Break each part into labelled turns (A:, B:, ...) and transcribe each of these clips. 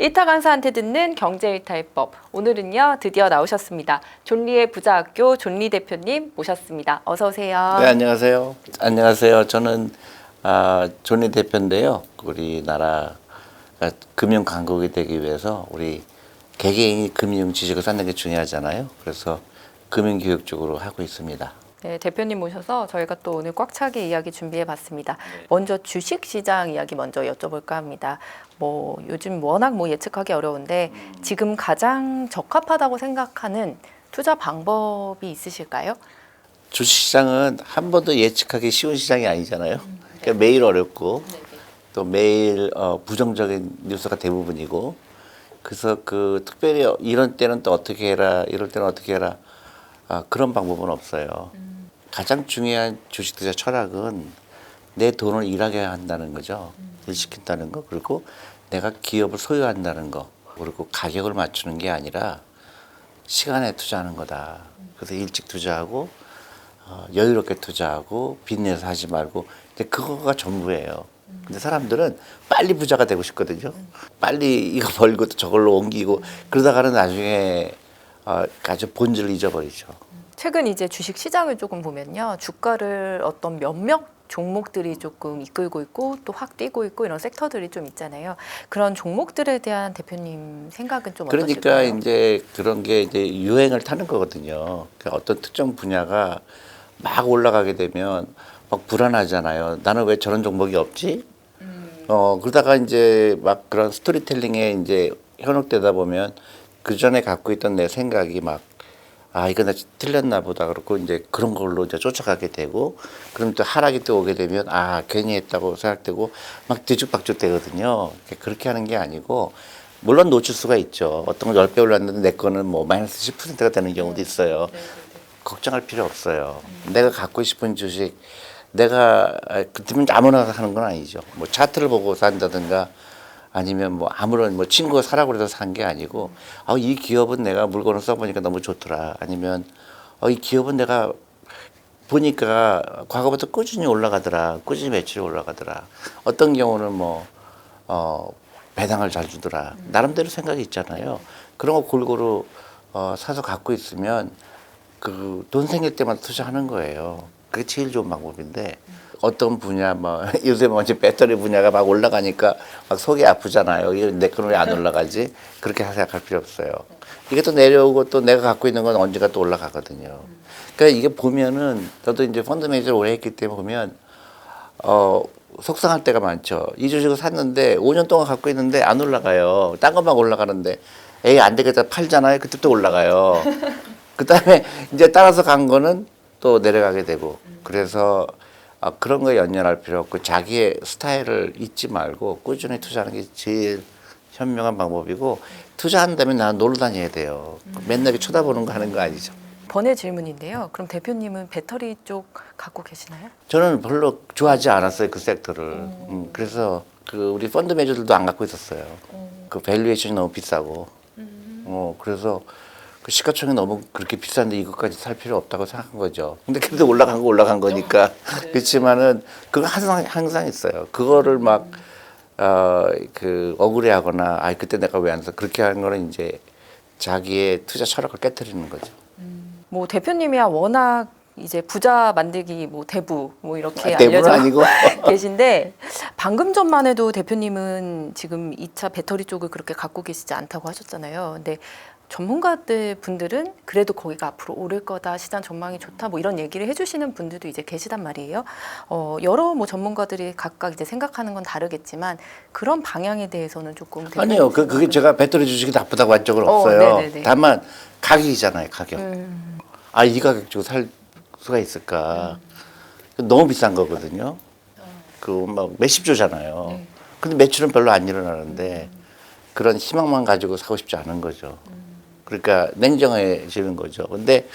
A: 일타 강사한테 듣는 경제 일타의법. 오늘은요 드디어 나오셨습니다. 존리의 부자학교 존리 대표님 모셨습니다. 어서 오세요.
B: 네, 안녕하세요. 안녕하세요. 저는 존리 대표인데요. 우리나라 금융 강국이 되기 위해서 우리 개개인이 금융 지식을 쌓는 게 중요하잖아요. 그래서 금융 교육 쪽으로 하고 있습니다.
A: 네, 대표님 모셔서 저희가 또 오늘 꽉 차게 이야기 준비해봤습니다. 먼저 주식시장 이야기 먼저 여쭤볼까 합니다. 요즘 워낙 예측하기 어려운데 지금 가장 적합하다고 생각하는 투자 방법이 있으실까요?
B: 주식시장은 한 번도 예측하기 쉬운 시장이 아니잖아요. 그러니까 매일 어렵고 또 매일 부정적인 뉴스가 대부분이고, 그래서 특별히 이런 때는 또 어떻게 해라, 이럴 때는 어떻게 해라, 그런 방법은 없어요. 가장 중요한 주식 투자 철학은 내 돈을 일하게 한다는 거죠. 일시킨다는 거, 그리고 내가 기업을 소유한다는 거, 그리고 가격을 맞추는 게 아니라 시간에 투자하는 거다. 그래서 일찍 투자하고 여유롭게 투자하고 빚내서 하지 말고, 이제 그거가 전부예요. 근데 사람들은 빨리 부자가 되고 싶거든요. 빨리 이거 벌고 또 저걸로 옮기고, 그러다가는 나중에 아주 본질을 잊어버리죠.
A: 최근 이제 주식 시장을 조금 보면요. 주가를 어떤 몇몇 종목들이 조금 이끌고 있고 또 확 뛰고 있고 이런 섹터들이 좀 있잖아요. 그런 종목들에 대한 대표님 생각은 좀
B: 그러니까
A: 어떠실까요?
B: 이제 그런 게 이제 유행을 타는 거거든요. 그러니까 어떤 특정 분야가 막 올라가게 되면 막 불안하잖아요. 나는 왜 저런 종목이 없지? 그러다가 이제 막 그런 스토리텔링에 이제 현혹되다 보면 그 전에 갖고 있던 내 생각이 이거 나 틀렸나 보다. 그렇고 이제 그런 걸로 이제 쫓아가게 되고, 그럼 또 하락이 또 오게 되면 괜히 했다고 생각되고 막 뒤죽박죽 되거든요. 그렇게 하는 게 아니고, 물론 놓칠 수가 있죠. 어떤 건 10배 올랐는데 내 거는 마이너스 10%가 되는 경우도 있어요. 걱정할 필요 없어요. 내가 갖고 싶은 주식, 내가 그때면 아무나 하는 건 아니죠. 차트를 보고 산다든가 아니면 아무런 친구가 사라고 해서 산 게 아니고, 이 기업은 내가 물건을 써보니까 너무 좋더라. 아니면 이 기업은 내가 보니까 과거부터 꾸준히 올라가더라. 꾸준히 매출이 올라가더라. 어떤 경우는 배당을 잘 주더라. 나름대로 생각이 있잖아요. 그런 거 골고루 사서 갖고 있으면 돈 생길 때만 투자하는 거예요. 그게 제일 좋은 방법인데, 어떤 분야 요새 이제 배터리 분야가 막 올라가니까 막 속이 아프잖아요. 이거 내 거는 왜 안 올라가지? 그렇게 생각할 필요 없어요. 이게 또 내려오고 또 내가 갖고 있는 건 언젠가 또 올라가거든요. 그러니까 이게 보면은, 저도 이제 펀드 매니저를 오래 했기 때문에 보면 속상할 때가 많죠. 이 주식을 샀는데 5년 동안 갖고 있는데 안 올라가요. 딴 것만 올라가는데 안 되겠다 팔잖아요. 그때 또 올라가요. 그다음에 이제 따라서 간 거는 또 내려가게 되고, 그래서 그런 거에 연연할 필요 없고 자기의 스타일을 잊지 말고 꾸준히 투자하는 게 제일 현명한 방법이고, 투자한다면 나는 놀러 다녀야 돼요. 맨날 쳐다보는 거 하는 거 아니죠.
A: 번외 질문인데요. 그럼 대표님은 배터리 쪽 갖고 계시나요?
B: 저는 별로 좋아하지 않았어요, 그 섹터를. 그래서 우리 펀드 매니저들도 안 갖고 있었어요. 그 밸류에이션이 너무 비싸고. 그래서 시가총액이 너무 그렇게 비싼데 이것까지 살 필요 없다고 생각한 거죠. 근데 그래도 올라간 거니까. 그렇지만은 그거 항상 있어요. 그거를 억울해하거나 그때 내가 왜 안 사? 그렇게 하는 거는 이제 자기의 투자 철학을 깨트리는 거죠.
A: 대표님이야 워낙 이제 부자 만들기 대부 이렇게
B: 대부는
A: 알려져
B: 아니고.
A: 계신데, 방금 전만 해도 대표님은 지금 2차 배터리 쪽을 그렇게 갖고 계시지 않다고 하셨잖아요. 근데 전문가들 분들은 그래도 거기가 앞으로 오를 거다, 시장 전망이 좋다, 이런 얘기를 해주시는 분들도 이제 계시단 말이에요. 여러 전문가들이 각각 이제 생각하는 건 다르겠지만 그런 방향에 대해서는 조금
B: 아니요, 그게 제가 배터리 주식이 나쁘다고 한 적은 없어요.
A: 네네네.
B: 다만 가격이잖아요, 가격. 이 가격 주고 살 수가 있을까? 너무 비싼 거거든요. 몇십 조잖아요. 근데 매출은 별로 안 일어나는데 그런 희망만 가지고 사고 싶지 않은 거죠. 그러니까 냉정해지는 거죠. 근데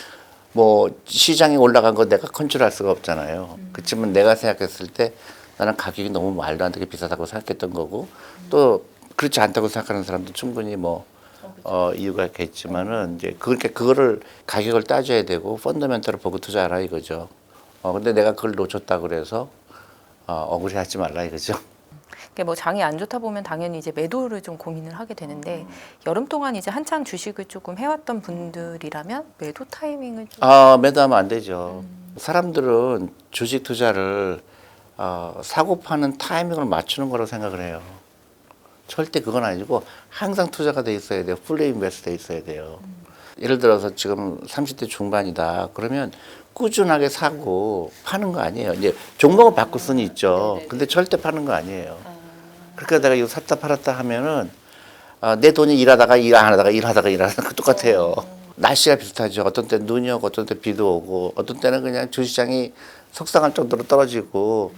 B: 시장이 올라간 거 내가 컨트롤할 수가 없잖아요. 그렇지만 내가 생각했을 때 나는 가격이 너무 말도 안 되게 비싸다고 생각했던 거고, 또 그렇지 않다고 생각하는 사람도 충분히 이유가 있겠지만은 이제 그러니까 그거를 가격을 따져야 되고 펀더멘털을 보고 투자하라 이거죠. 근데 내가 그걸 놓쳤다 그래서 억울해하지 말라 이거죠.
A: 그게 뭐 장이 안 좋다 보면 당연히 이제 매도를 좀 고민을 하게 되는데 여름 동안 이제 한창 주식을 조금 해왔던 분들이라면 매도 타이밍을 좀
B: 매도하면 안 되죠. 사람들은 주식 투자를 사고 파는 타이밍을 맞추는 거라고 생각을 해요. 절대 그건 아니고 항상 투자가 돼 있어야 돼요. 풀리 인베스트 돼 있어야 돼요. 예를 들어서 지금 30대 중반이다. 그러면 꾸준하게 사고 파는 거 아니에요. 이제 종목을 바꿀 수는 있죠. 근데 절대 파는 거 아니에요. 그러니까 내가 이거 샀다 팔았다 하면은 내 돈이 일하다가 일 안 하다가 일하다가 일하다가 똑같아요. 날씨가 비슷하죠. 어떤 때 눈이 오고 어떤 때 비도 오고 어떤 때는 그냥 주시장이 속상할 정도로 떨어지고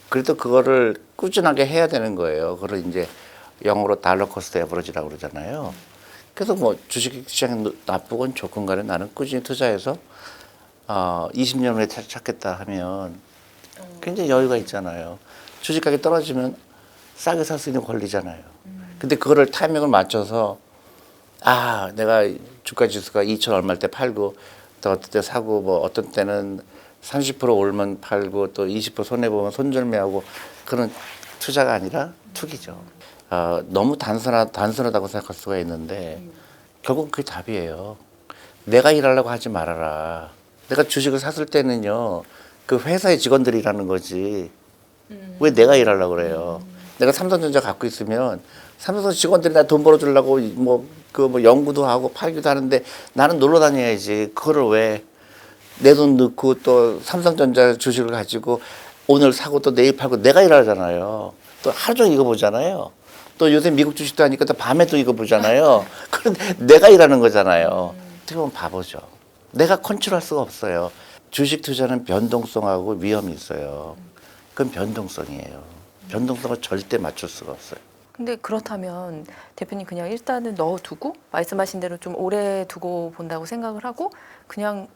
B: 그래도 그거를 꾸준하게 해야 되는 거예요. 그걸 이제 영어로 달러 코스트 에버리지라고 그러잖아요. 그래서 뭐 주식시장이 나쁘건 좋건 간에 나는 꾸준히 투자해서 20년 후에 찾겠다 하면 굉장히 여유가 있잖아요. 주식 가격이 떨어지면 싸게 살 수 있는 권리잖아요. 근데 그거를 타이밍을 맞춰서 내가 주가 지수가 2천 얼마일 때 팔고 또 어떤 때 사고 뭐 어떤 때는 30% 오르면 팔고 또 20% 손해 보면 손절매하고 그런 투자가 아니라 투기죠. 너무 단순하다고 생각할 수가 있는데 결국 그게 답이에요. 내가 일하려고 하지 말아라. 내가 주식을 샀을 때는요 그 회사의 직원들이라는 거지 왜 내가 일하려고 그래요. 내가 삼성전자 갖고 있으면 삼성전자 직원들이 나 돈 벌어주려고 뭐 연구도 하고 팔기도 하는데 나는 놀러 다녀야지. 그거를 왜 내 돈 넣고 또 삼성전자 주식을 가지고 오늘 사고 또 내일 팔고 내가 일하잖아요. 또 하루 종일 이거 보잖아요. 또 요새 미국 주식도 하니까 또 밤에 또 이거 보잖아요. 그런데 내가 일하는 거잖아요. 어떻게 보면 바보죠. 내가 컨트롤할 수가 없어요. 주식 투자는 변동성하고 위험이 있어요. 그건 변동성이에요. 변동성을 절대 맞출 수가 없어요.
A: 근데 그렇다면 대표님 그냥 일단은 넣어두고 말씀하신 대로 좀 오래 두고 본다고 생각을 하고 그냥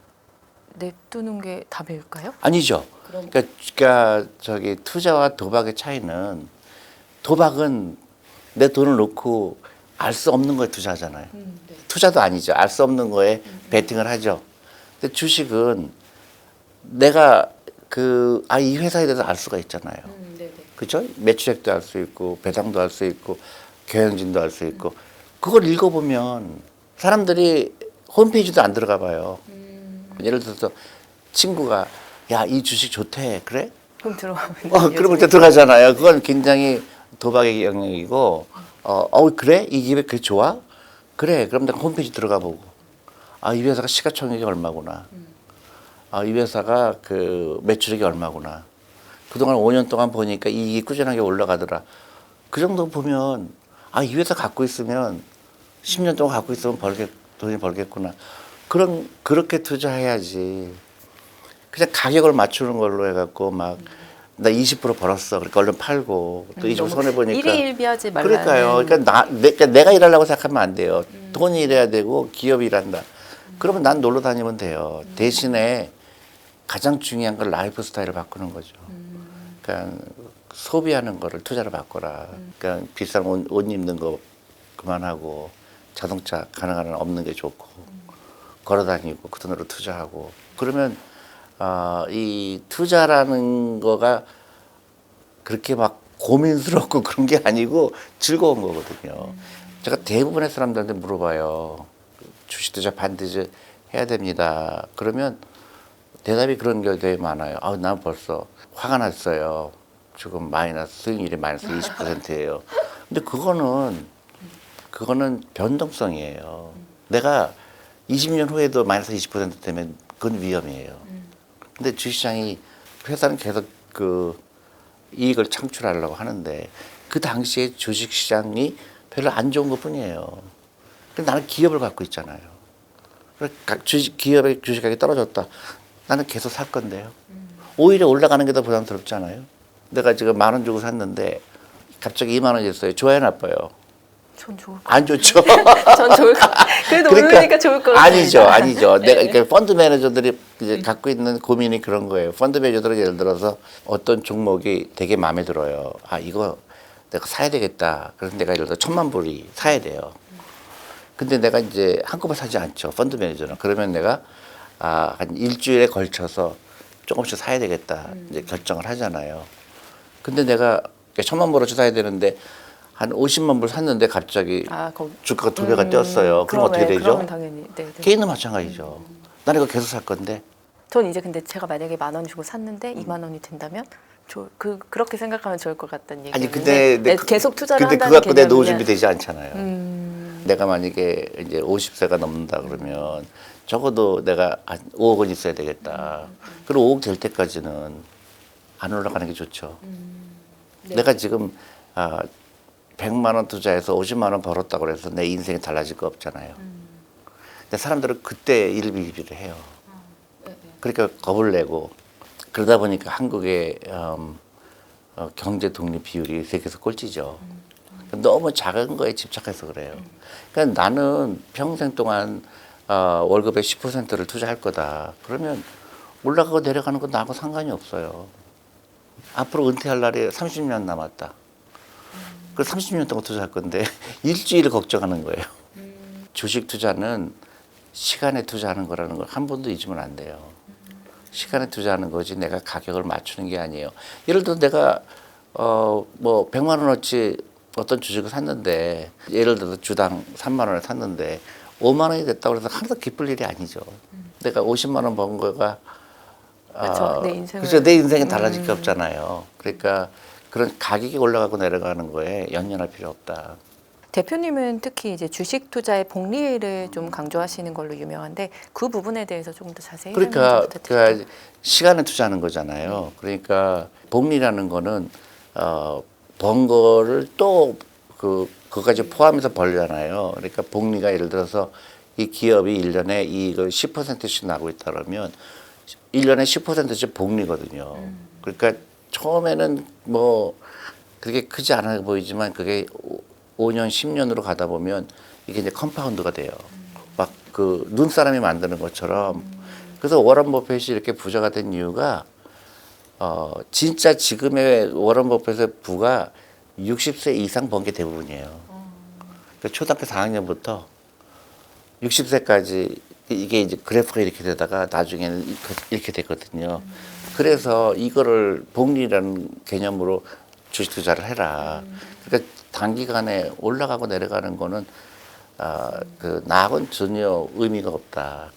A: 냅두는 게 답일까요?
B: 아니죠. 그러니까 저기 투자와 도박의 차이는 도박은 내 돈을 놓고 알 수 없는 거에 투자하잖아요.
A: 네.
B: 투자도 아니죠. 알 수 없는 거에 베팅을 하죠. 근데 주식은 내가 이 회사에 대해서 알 수가 있잖아요. 그렇죠? 매출액도 알 수 있고 배당도 알 수 있고 경영진도 알 수 있고 그걸 읽어보면 사람들이 홈페이지도 안 들어가 봐요. 예를 들어서 친구가 야, 이 주식 좋대. 그래?
A: 그럼 들어가면
B: 그러면 이제 들어가잖아요. 그건 굉장히 도박의 영역이고 그래? 이 기업이 그게 좋아? 그래. 그럼 내가 홈페이지 들어가 보고 이 회사가 시가총액이 얼마구나. 이 회사가 그 매출액이 얼마구나. 그동안 5년 동안 보니까 이익이 꾸준하게 올라가더라. 그 정도 보면 이 회사 갖고 있으면 10년 동안 갖고 있으면 돈이 벌겠구나. 그렇게 투자해야지. 그냥 가격을 맞추는 걸로 해갖고 나 20% 벌었어. 그러니까 얼른 팔고 또 20% 손해 보니까.
A: 일희일비하지 말라.
B: 그러니까요. 그러니까 내가 일하려고 생각하면 안 돼요. 돈이 일해야 되고 기업이 일한다. 그러면 난 놀러 다니면 돼요. 대신에 가장 중요한 건 라이프 스타일을 바꾸는 거죠. 그러니까 소비하는 거를 투자로 바꿔라. 그러니까 비싼 옷 입는 거 그만하고 자동차 가능한 한 없는 게 좋고 걸어 다니고 그 돈으로 투자하고 그러면 이 투자라는 거가 그렇게 막 고민스럽고 그런 게 아니고 즐거운 거거든요. 제가 대부분의 사람들한테 물어봐요. 주식 투자 반드시 해야 됩니다. 그러면 대답이 그런 게 되게 많아요. 난 벌써 화가 났어요. 지금 수익률이 마이너스 20%예요. 근데 그거는 변동성이에요. 내가 20년 후에도 마이너스 20% 되면 그건 위험이에요. 근데 주식시장이 회사는 계속 그 이익을 창출하려고 하는데 그 당시에 주식시장이 별로 안 좋은 것 뿐이에요. 근데 나는 기업을 갖고 있잖아요. 기업의 주식가격이 떨어졌다. 나는 계속 살 건데요. 오히려 올라가는 게 더 부담스럽잖아요. 내가 지금 10,000원 주고 샀는데 갑자기 20,000원 줬어요. 좋아요, 나빠요?
A: 전 좋을 것
B: 안 좋죠.
A: 전 좋을 것 그래도 오르니까 좋을 것
B: 아니죠. 내가 그러니까 펀드 매니저들이 이제 갖고 있는 고민이 그런 거예요. 펀드 매니저들은 예를 들어서 어떤 종목이 되게 마음에 들어요. 이거 내가 사야 되겠다. 그래서 내가 예를 들어 1,000만 불이 사야 돼요. 근데 내가 이제 한꺼번에 사지 않죠. 펀드 매니저는. 그러면 내가 한 일주일에 걸쳐서 조금씩 사야 되겠다. 이제 결정을 하잖아요. 근데 내가 그러니까 1,000만 불어치 사야 되는데 한 50만 불 샀는데 갑자기 주가가 2배가 뛰었어요. 그럼 어떻게 되죠?
A: 그러면 당연히 네.
B: 개인은 마찬가지죠. 나는 이거 계속 살 건데.
A: 전 이제 근데 제가 만약에 10,000원 주고 샀는데 20,000원이 된다면 그렇게 생각하면 좋을 것 같다는 얘기예요.
B: 아니 근데
A: 계속 투자를
B: 근데
A: 한다는
B: 그거 갖고 내 노후
A: 개념이면
B: 준비 되지 않잖아요. 내가 만약에 이제 50세가 넘는다 그러면 적어도 내가 한 5억 원 있어야 되겠다. 그리고 5억 될 때까지는 안 올라가는 게 좋죠.
A: 네.
B: 내가 지금 100만 원 투자해서 50만 원 벌었다고 그래서 내 인생이 달라질 거 없잖아요. 근데 사람들은 그때 일비비를 해요. 그러니까 겁을 내고 그러다 보니까 한국의 경제 독립 비율이 세계에서 꼴찌죠. 너무 작은 거에 집착해서 그래요. 그러니까 나는 평생 동안 월급의 10%를 투자할 거다. 그러면 올라가고 내려가는 건 나하고 상관이 없어요. 앞으로 은퇴할 날이 30년 남았다. 그 30년 동안 투자할 건데 일주일을 걱정하는 거예요. 주식 투자는 시간에 투자하는 거라는 걸 한 번도 잊으면 안 돼요. 시간에 투자하는 거지 내가 가격을 맞추는 게 아니에요. 예를 들어 내가 뭐 100만 원어치 어떤 주식을 샀는데 예를 들어서 주당 3만 원을 샀는데 5만 원이 됐다고 해서 하나도 기쁠 일이 아니죠. 내가 50만 원 번 거가
A: 그렇죠. 내 인생을
B: 그렇죠. 내 인생이 달라질 게 없잖아요. 그러니까 그런 가격이 올라가고 내려가는 거에 연연할 필요 없다.
A: 대표님은 특히 이제 주식 투자의 복리를 좀 강조하시는 걸로 유명한데 그 부분에 대해서 조금 더 자세히 설명 좀
B: 그러니까
A: 부탁드릴게요.
B: 시간에 투자하는 거잖아요. 그러니까 복리라는 거는 번 거를 또 그거까지 포함해서 벌잖아요. 그러니까 복리가 예를 들어서 이 기업이 1년에 이익을 10%씩 나고 있다 그러면 1년에 10%씩 복리거든요. 그러니까 처음에는 뭐 그렇게 크지 않아 보이지만 그게 5년, 10년으로 가다 보면 이게 이제 컴파운드가 돼요. 막 그 눈사람이 만드는 것처럼. 그래서 워런 버핏이 이렇게 부자가 된 이유가 진짜 지금의 워런 버핏의 부가 60세 이상 번 게 대부분이에요. 그러니까 초등학교 4학년부터 60세까지 이게 이제 그래프가 이렇게 되다가 나중에는 이렇게 되거든요. 그래서 이거를 복리라는 개념으로 주식 투자를 해라. 그러니까 단기간에 올라가고 내려가는 거는 나하고는 전혀 의미가 없다.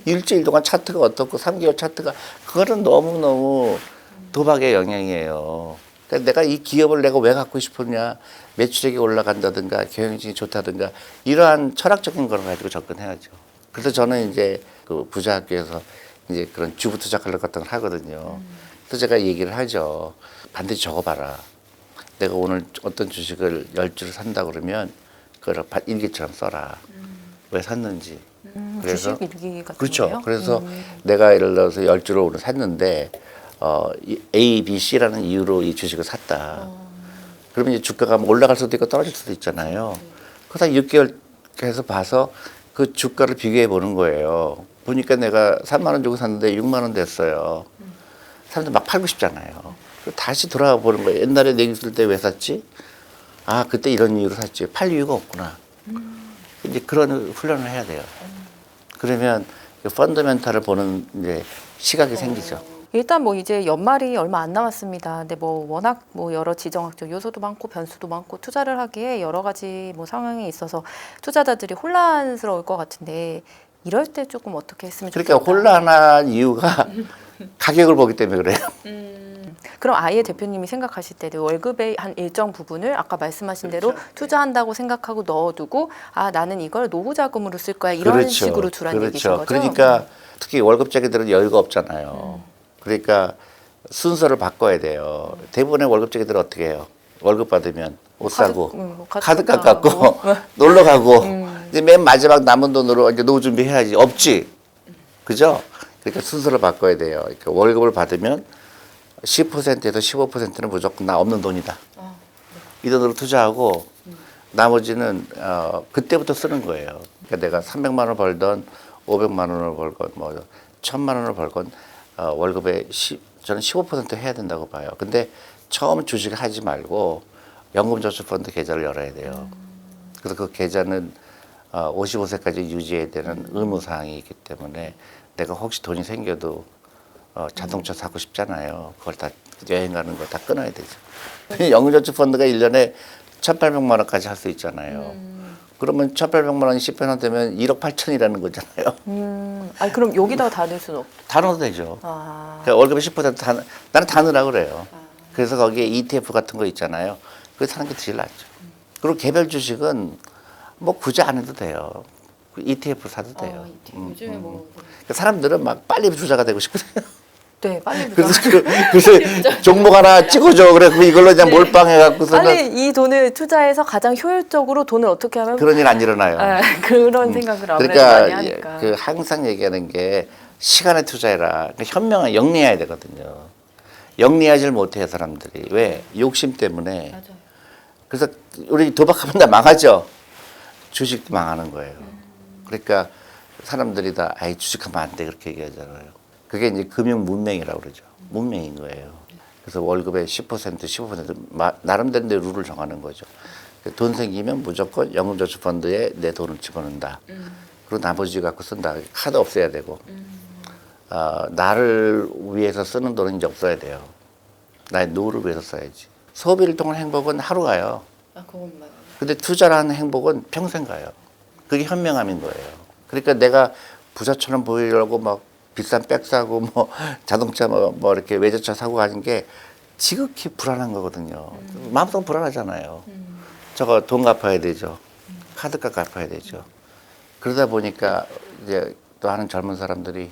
B: 일주일 동안 차트가 어떻고 3개월 차트가 그거는 너무너무 도박의 영향이에요. 그러니까 내가 이 기업을 내가 왜 갖고 싶었냐, 매출액이 올라간다든가 경영진이 좋다든가 이러한 철학적인 걸 가지고 접근해야죠. 그래서 저는 이제 그 부자학교에서 이제 그런 주부 투자 클럽 같은 걸 하거든요. 그래서 제가 얘기를 하죠. 반드시 적어봐라. 내가 오늘 어떤 주식을 10주를 산다 그러면 그걸 일기처럼 써라. 왜 샀는지. 그래서
A: 주식 일기 같은
B: 그렇죠.
A: 거예요?
B: 그래서 내가 예를 들어서 10주를 오늘 샀는데 A, B, C라는 이유로 이 주식을 샀다. 그러면 이제 주가가 뭐 올라갈 수도 있고 떨어질 수도 있잖아요. 그래서 6개월 해서 봐서 그 주가를 비교해 보는 거예요. 보니까 내가 3만 원 주고 샀는데 6만 원 됐어요. 사람들 막 팔고 싶잖아요. 다시 돌아가 보는 거예요. 옛날에 내기 있을 때 왜 샀지? 아, 그때 이런 이유로 샀지. 팔 이유가 없구나. 이제 그런 훈련을 해야 돼요. 그러면 펀더멘탈을 보는 이제 시각이 생기죠.
A: 일단 뭐 이제 연말이 얼마 안 남았습니다. 근데 뭐 워낙 뭐 여러 지정학적 요소도 많고 변수도 많고 투자를 하기에 여러 가지 뭐 상황이 있어서 투자자들이 혼란스러울 것 같은데 이럴 때 조금 어떻게 했으면 좋겠다.
B: 그러니까 혼란한 이유가 가격을 보기 때문에 그래요.
A: 그럼 아예 대표님이 생각하실 때도 월급의 한 일정 부분을 아까 말씀하신 대로 투자한다고 생각하고 넣어두고 아 나는 이걸 노후 자금으로 쓸 거야 이런 식으로 두란 얘기신 거죠?
B: 그러니까 특히 월급쟁이들은 여유가 없잖아요. 그러니까 순서를 바꿔야 돼요. 대부분의 월급쟁이들은 어떻게 해요? 월급 받으면 옷 사고 카드값 갚고 놀러 가고 이제 맨 마지막 남은 돈으로 이제 노후 준비해야지. 없지. 그죠? 그러니까 순서를 바꿔야 돼요. 그러니까 월급을 받으면 10%에서 15%는 무조건 나 없는 돈이다. 이 돈으로 투자하고 나머지는 그때부터 쓰는 거예요. 그러니까 내가 300만 원 벌던 500만 원을 벌건 뭐 1000만 원을 벌건 월급의 저는 15% 해야 된다고 봐요. 근데 처음 주식을 하지 말고 연금저축펀드 계좌를 열어야 돼요. 그래서 그 계좌는 55세까지 유지해야 되는 의무사항이 있기 때문에 내가 혹시 돈이 생겨도 자동차 사고 싶잖아요. 그걸 다 여행 가는 거 다 끊어야 되죠. 영유저축 펀드가 1년에 1,800만 원까지 할 수 있잖아요. 그러면 1,800만 원이 10년 되면 1억 8천이라는 거잖아요.
A: 아니 그럼 여기다가 다 넣을 수는 없.
B: 다 넣어도 되죠.
A: 아,
B: 그러니까 월급의 10% 다, 나는 다 넣으라고 그래요. 그래서 거기에 ETF 같은 거 있잖아요. 그거 사는 게 제일 낫죠. 그리고 개별 주식은 뭐 굳이 안 해도 돼요. ETF 사도 돼요.
A: 요즘에 뭐.
B: 그러니까 사람들은 막 빨리 부자가 되고 싶거든요.
A: 네, 빨리
B: 그래서 그래서 종목 하나 찍어줘. 그래 그 이걸로 그냥 몰빵해갖고서는
A: 빨리 이 돈을 투자해서 가장 효율적으로 돈을 어떻게 하면
B: 그런 일 안 일어나요.
A: 그런 생각을 아무래도
B: 그러니까
A: 많이 하니까.
B: 그 항상 얘기하는 게 시간에 투자해라. 그러니까 현명한 영리해야 되거든요. 영리하지를 못해요 사람들이. 왜? 욕심 때문에.
A: 맞아요.
B: 그래서 우리 도박하면 다 망하죠. 주식도 망하는 거예요. 그러니까 사람들이 다 아이 주식하면 안 돼 그렇게 얘기하잖아요. 그게 이제 금융 문맹이라고 그러죠. 문맹인 거예요. 그래서 월급의 10%, 15% 나름대로 룰을 정하는 거죠. 돈 생기면 무조건 영유저축펀드에 내 돈을 집어넣는다. 그리고 나머지 갖고 쓴다. 카드 없애야 되고. 나를 위해서 쓰는 돈은 이제 없어야 돼요. 나의 노후를 위해서 써야지. 소비를 통한 행복은 하루 가요.
A: 아, 그것만.
B: 근데 투자라는 행복은 평생 가요. 그게 현명함인 거예요. 그러니까 내가 부자처럼 보이려고 막 비싼 백 사고 뭐 자동차 뭐 이렇게 외제차 사고 가는 게 지극히 불안한 거거든요. 마음속 불안하잖아요. 저거 돈 갚아야 되죠. 카드값 갚아야 되죠. 그러다 보니까 이제 또 하는 젊은 사람들이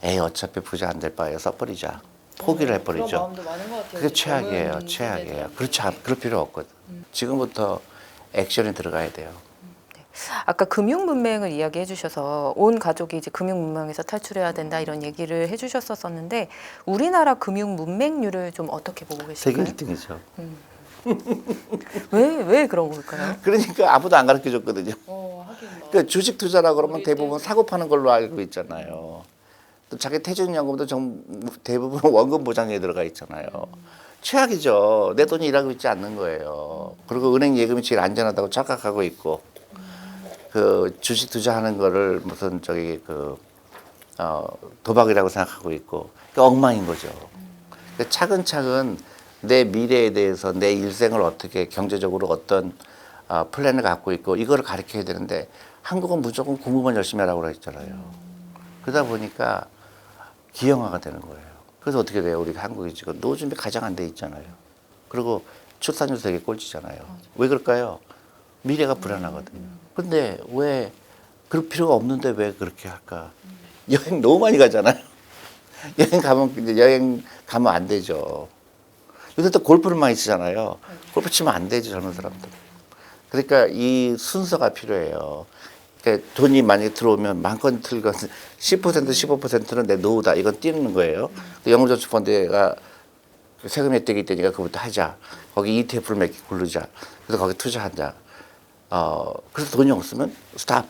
B: 에이 어차피 부자 안 될 바에 써버리자. 포기를 해버리죠.
A: 그런 마음도 많은 것 같아요.
B: 그게 최악이에요. 최악이에요. 그렇지 그럴 필요 없거든. 지금부터 액션이 들어가야 돼요.
A: 아까 금융 문맹을 이야기해 주셔서 온 가족이 이제 금융 문맹에서 탈출해야 된다 이런 얘기를 해 주셨었는데 우리나라 금융 문맹률을 좀 어떻게 보고
B: 세계
A: 계실까요?
B: 1등이죠.
A: 왜 그런 걸까요?
B: 그러니까 아무도 안 가르쳐 줬거든요.
A: 하긴 뭐.
B: 그러니까 주식 투자라 그러면 대부분 사고 파는 걸로 알고 있잖아요. 또 자기 퇴직연금도 대부분 원금 보장에 들어가 있잖아요. 최악이죠. 내 돈이 일하고 있지 않는 거예요. 그리고 은행 예금이 제일 안전하다고 착각하고 있고, 그 주식 투자하는 거를 무슨 도박이라고 생각하고 있고, 그러니까 엉망인 거죠. 그러니까 차근차근 내 미래에 대해서 내 일생을 어떻게 경제적으로 어떤 플랜을 갖고 있고 이거를 가르쳐야 되는데 한국은 무조건 공부만 열심히 하라고 그랬잖아요. 그러다 보니까 기형화가 되는 거예요. 그래서 어떻게 돼요? 우리 한국이 지금 노후 준비 가장 안 돼 있잖아요. 그리고 출산율 되게 꼴찌잖아요. 왜 그럴까요? 미래가 불안하거든요. 근데 왜 그럴 필요가 없는데 왜 그렇게 할까? 여행 너무 많이 가잖아요. 여행 가면 안 되죠. 요새 또 골프를 많이 치잖아요. 골프 치면 안 되죠, 젊은 사람들. 그러니까 이 순서가 필요해요. 그러니까 돈이 만약에 들어오면 만건 틀건 10% 15%는 내 노후다. 이건 띄는 거예요. 영유저축펀드가 세금 혜택이 있다니까 그것부터 하자. 거기 ETF를 몇 개 고르자. 그래서 거기 투자하자. 그래서 돈이 없으면 스탑.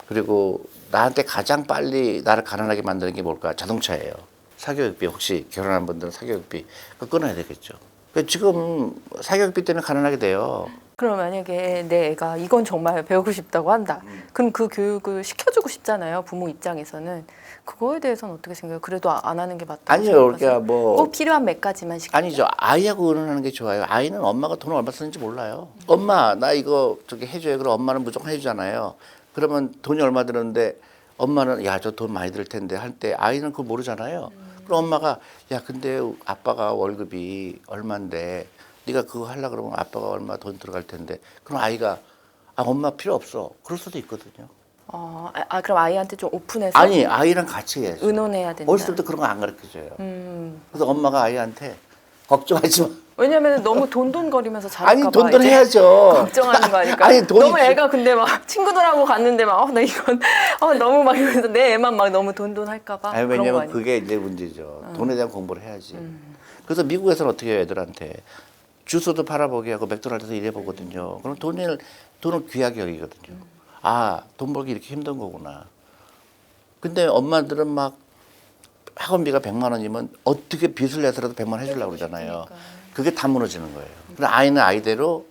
B: 그리고 나한테 가장 빨리 나를 가난하게 만드는 게 뭘까? 자동차예요. 사교육비 혹시 결혼한 분들은 사교육비 그거 끊어야 되겠죠. 그러니까 지금 사교육비 때문에 가난하게 돼요.
A: 그럼 만약에 내 애가 이건 정말 배우고 싶다고 한다. 그럼 그 교육을 시켜주고 싶잖아요. 부모 입장에서는. 그거에 대해서는 어떻게 생각해요? 그래도 안 하는 게 맞다고
B: 아니요,
A: 생각하세요?
B: 그러니까 뭐
A: 꼭 필요한 몇 가지만 시키자.
B: 아니죠. 아이하고 의논하는 게 좋아요. 아이는 엄마가 돈을 얼마 쓰는지 몰라요. 엄마 나 이거 저기 해줘요. 그럼 엄마는 무조건 해주잖아요. 그러면 돈이 얼마 들었는데 엄마는 야 저 돈 많이 들 텐데 할 때 아이는 그걸 모르잖아요. 그럼 엄마가 야 근데 아빠가 월급이 얼마인데 네가 그거 하려고 그러면 아빠가 얼마 돈 들어갈 텐데 그럼 아이가 아 엄마 필요 없어. 그럴 수도 있거든요.
A: 그럼 아이한테 좀 오픈해서
B: 아니 아이랑 같이 해야죠.
A: 의논해야 된다.
B: 어렸을 때부터 그런 거 안 가르쳐줘요. 그래서 엄마가 아이한테 걱정하지 마.
A: 왜냐면 너무 돈돈거리면서
B: 아니
A: 자랄까 봐
B: 돈돈
A: 이제
B: 해야죠.
A: 걱정하는 거 아닐까?
B: 아니, 돈이
A: 너무 애가 근데 막 친구들하고 갔는데 막 나 이건 너무 막 이러면서 내 애만 막 너무 돈돈할까 봐
B: 아니,
A: 그런 거
B: 왜냐면
A: 아닐까?
B: 그게 이제 문제죠. 돈에 대한 공부를 해야지. 그래서 미국에서는 어떻게 해요, 애들한테. 주소도 팔아보게 하고 맥도날드에서 일해보거든요. 그럼 돈을 귀하게 여기거든요. 아, 돈 벌기 이렇게 힘든 거구나. 근데 엄마들은 막 학원비가 100만 원이면 어떻게 빚을 내서라도 100만 원 해주려고 그러잖아요. 그게 다 무너지는 거예요. 그럼 아이는 아이대로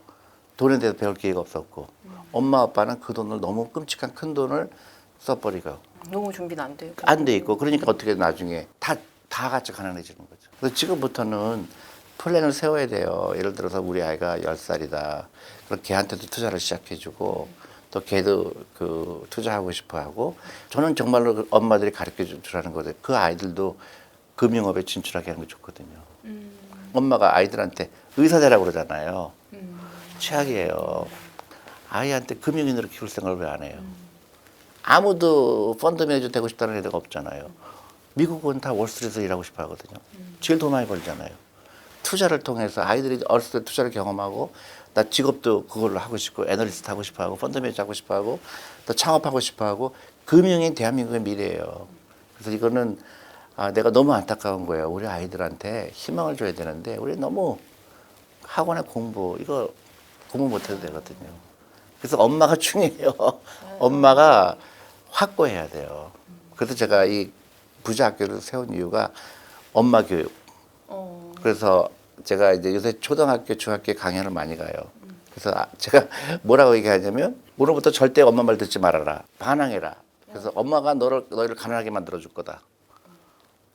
B: 돈에 대해서 배울 기회가 없었고 엄마 아빠는 그 돈을 너무 끔찍한 큰 돈을 써버리고
A: 너무 준비는 안 되고.
B: 안 돼 있고 그러니까 어떻게 나중에 다 같이 가난해지는 거죠. 그래서 지금부터는 플랜을 세워야 돼요. 예를 들어서 우리 아이가 10살이다. 그럼 걔한테도 투자를 시작해주고 또 걔도 그 투자하고 싶어하고 저는 정말로 그 엄마들이 가르쳐 주라는 거죠. 그 아이들도 금융업에 진출하게 하는 게 좋거든요. 엄마가 아이들한테 의사 되라고 그러잖아요. 최악이에요. 아이한테 금융인으로 키울 생각을 왜 안 해요? 아무도 펀드 매니저 되고 싶다는 애가 없잖아요. 미국은 다 월스트리트에서 일하고 싶어 하거든요. 제일 돈 많이 벌잖아요. 투자를 통해서 아이들이 어렸을 때 투자를 경험하고 나 직업도 그걸로 하고 싶고 애널리스트 하고 싶어 하고 펀드 매니저 하고 싶어 하고 또 창업하고 싶어 하고 금융이 대한민국의 미래예요. 그래서 이거는 내가 너무 안타까운 거예요. 우리 아이들한테 희망을 줘야 되는데 우리 너무 학원의 공부 이거 공부 못해도 되거든요. 그래서 엄마가 중요해요. 엄마가 확고해야 돼요. 그래서 제가 이 부자 학교를 세운 이유가 엄마 교육. 그래서 제가 이제 요새 초등학교, 중학교 강연을 많이 가요. 그래서 제가 뭐라고 얘기하냐면 오늘부터 절대 엄마 말 듣지 말아라. 반항해라. 그래서 엄마가 너희를 가난하게 만들어 줄 거다.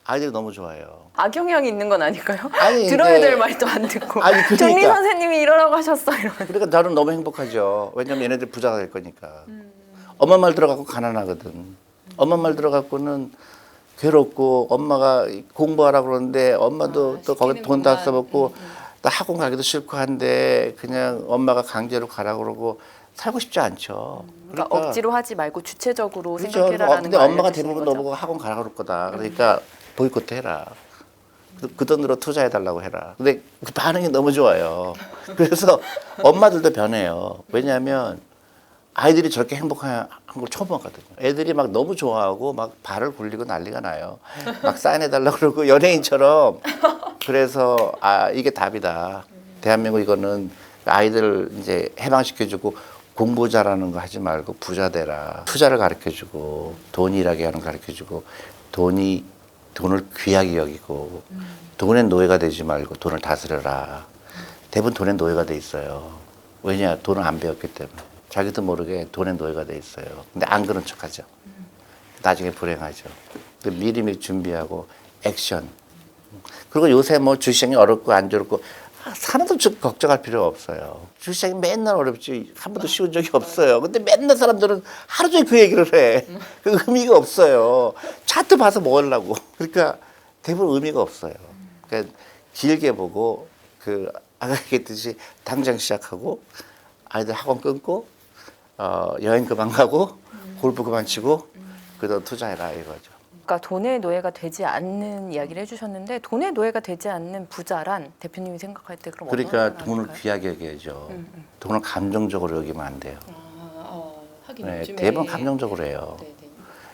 B: 아이들이 너무 좋아해요.
A: 악영향이 있는 건 아닐까요?
B: 아니,
A: 들어야
B: 근데-
A: 될 말도 안 듣고.
B: 아니, 그러니까.
A: 정리 선생님이 이러라고 하셨어. 이러면.
B: 그러니까 나는 너무 행복하죠. 왜냐면 얘네들 부자가 될 거니까. 엄마 말 들어갖고 가난하거든. 엄마 말 들어갖고는 괴롭고 엄마가 공부하라 그러는데 엄마도 또 거기 돈 다 써먹고 또 학원 가기도 싫고 한데 그냥 엄마가 강제로 가라 그러고 살고 싶지 않죠.
A: 그러니까 억지로 하지 말고 주체적으로
B: 그렇죠.
A: 생각해라라는
B: 근데
A: 걸
B: 엄마가
A: 알려주시는
B: 대부분
A: 거죠.
B: 너보고 학원 가라 그럴 거다. 그러니까 보이콧 해라. 그 돈으로 투자해 달라고 해라. 근데 그 반응이 너무 좋아요. 그래서 엄마들도 변해요. 왜냐하면 아이들이 저렇게 행복한 걸 처음 봤거든요. 애들이 막 너무 좋아하고 막 발을 굴리고 난리가 나요. 막 사인해 달라고 그러고 연예인처럼. 그래서 이게 답이다. 대한민국 이거는 아이들을 이제 해방시켜주고 공부 잘하는 거 하지 말고 부자 되라. 투자를 가르쳐주고 돈 일하게 하는 거 가르쳐주고 돈을 귀하게 여기고 돈의 노예가 되지 말고 돈을 다스려라. 대부분 돈의 노예가 돼 있어요. 왜냐? 돈을 안 배웠기 때문에. 자기도 모르게 돈의 노예가 돼 있어요. 근데 안 그런 척하죠. 나중에 불행하죠. 미리미리 준비하고 액션. 그리고 요새 뭐 주시장이 어렵고 안 좋고 하나도 걱정할 필요가 없어요. 주시장이 맨날 어렵지 한 번도 쉬운 적이 없어요. 근데 맨날 사람들은 하루 종일 그 얘기를 해. 그 의미가 없어요. 차트 봐서 뭐 하려고. 그러니까 대부분 의미가 없어요. 그러니까 길게 보고 그 아까 얘기했듯이 당장 시작하고 아이들 학원 끊고 여행 그만 가고 골프 그만 치고 그래도 투자해라 이거죠.
A: 그러니까 돈의 노예가 되지 않는 이야기를 해주셨는데 돈의 노예가 되지 않는 부자란 대표님이 생각할 때 그럼
B: 그러니까
A: 어떤
B: 돈을
A: 사람일까요?
B: 귀하게 여겨야죠. 돈을 감정적으로 여기면 안 돼요.
A: 하긴
B: 네,
A: 요즘에
B: 대부분 감정적으로 해요.
A: 네네.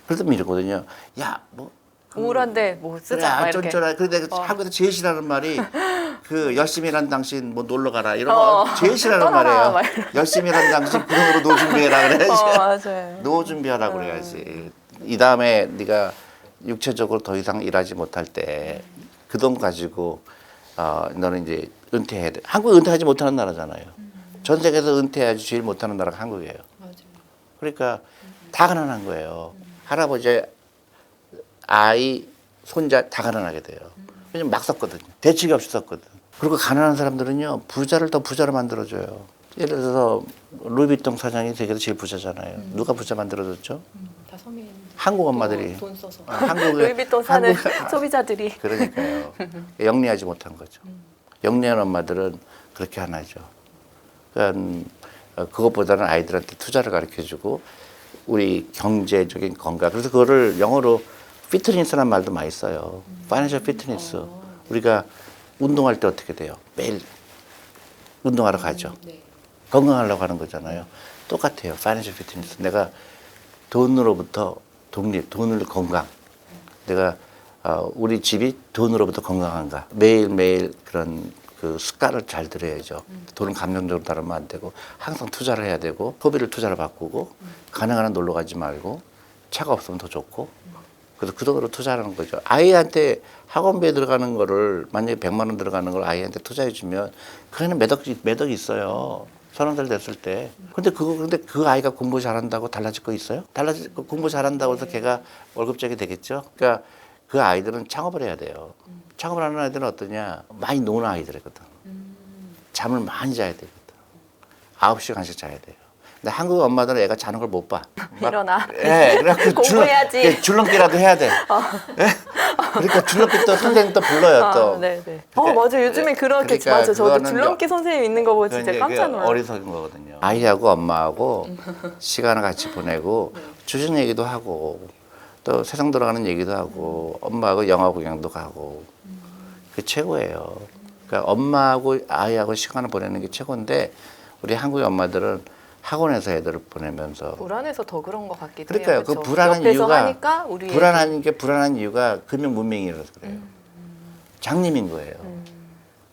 B: 그래서 이러거든요. 야, 뭐
A: 우울한데 뭐
B: 그래,
A: 쓰자 막 이렇게.
B: 쫀쫀하. 근데 내가 한국에서 제일 싫어하는 말이 그 열심히 일한 당신 뭐 놀러 가라 이런 거 제일 싫어하는
A: 떠나라,
B: 말이에요.
A: 막
B: 열심히 일한 당신 그 돈으로 노 준비해라 그래야지.
A: 맞아요.
B: 노 준비하라 그래야지. 이 다음에 네가 육체적으로 더 이상 일하지 못할 때 그 돈 가지고 너는 이제 은퇴해야 돼. 한국 은퇴하지 못하는 나라잖아요. 전 세계에서 은퇴하지 제일 못하는 나라가 한국이에요.
A: 맞아요.
B: 그러니까 다 가난한 거예요. 할아버지, 아이, 손자 다 가난하게 돼요. 왜냐면 막 썼거든요. 대책이 없이 썼거든. 그리고 가난한 사람들은요, 부자를 더 부자로 만들어줘요. 예를 들어서 루이비통 사장이 세계에서 제일 부자잖아요. 누가 부자 만들어줬죠?
A: 다 서민.
B: 한국 엄마들이.
A: 돈 써서.
B: 한국의
A: 루이비통 사는
B: 한국-
A: 소비자들이.
B: 그러니까요. 영리하지 못한 거죠. 영리한 엄마들은 그렇게 안 하죠. 그러니까 그것보다는 아이들한테 투자를 가르쳐주고 우리 경제적인 건강. 그래서 그거를 영어로 피트니스라는 말도 많이 써요. 파이낸셜 피트니스. 우리가 운동할 때 어떻게 돼요? 매일 운동하러 가죠.
A: 네.
B: 건강하려고 하는 거잖아요. 똑같아요. 파이낸셜 피트니스. 내가 돈으로부터 독립, 돈을 건강. 내가 우리 집이 돈으로부터 건강한가. 매일매일 그런 그 습관을 잘 들여야죠. 돈은 감정적으로 따르면 안 되고 항상 투자를 해야 되고 소비를 투자로 바꾸고 가능한 한 놀러 가지 말고 차가 없으면 더 좋고 그래서 그 돈으로 투자하는 거죠. 아이한테 학원비에 들어가는 거를 만약에 100만 원 들어가는 걸 아이한테 투자해 주면 그게는 매덕이 있어요. 30살 됐을 때. 근데 그 아이가 공부 잘한다고 달라질 거 있어요? 공부 잘한다고 해서 걔가 월급쟁이 되겠죠? 그러니까 그 아이들은 창업을 해야 돼요. 창업을 하는 아이들은 어떠냐? 많이 노는 아이들이거든. 잠을 많이 자야 되거든. 9시간씩 자야 돼요. 근데 한국 엄마들은 애가 자는 걸 못 봐.
A: 일어나.
B: 예, 그래갖고
A: 공부해야지.
B: 줄넘기라도 해야 돼. 예? 그러니까 줄넘기 또 선생님 또 불러요 또.
A: 네네.
B: 그러니까,
A: 맞아. 요즘에 그렇게
B: 그러니까
A: 맞아. 저도
B: 그거는
A: 줄넘기 선생님 있는 거 보고 진짜
B: 이제
A: 깜짝
B: 그게
A: 놀랐어요.
B: 어리석은 거거든요. 아이하고 엄마하고 시간을 같이 보내고 주식 얘기도 하고 또 세상 돌아가는 얘기도 하고 엄마하고 영화 구경도 가고 그게 최고예요. 그러니까 엄마하고 아이하고 시간을 보내는 게 최고인데 우리 한국의 엄마들은 학원에서 애들을 보내면서
A: 불안해서 더 그런 것 같기도
B: 그러니까요.
A: 해요.
B: 그
A: 그렇죠?
B: 불안한
A: 옆에서
B: 이유가
A: 하니까 우리
B: 불안한 이유가 금융 문맹이라서 그래요. 장님인 거예요.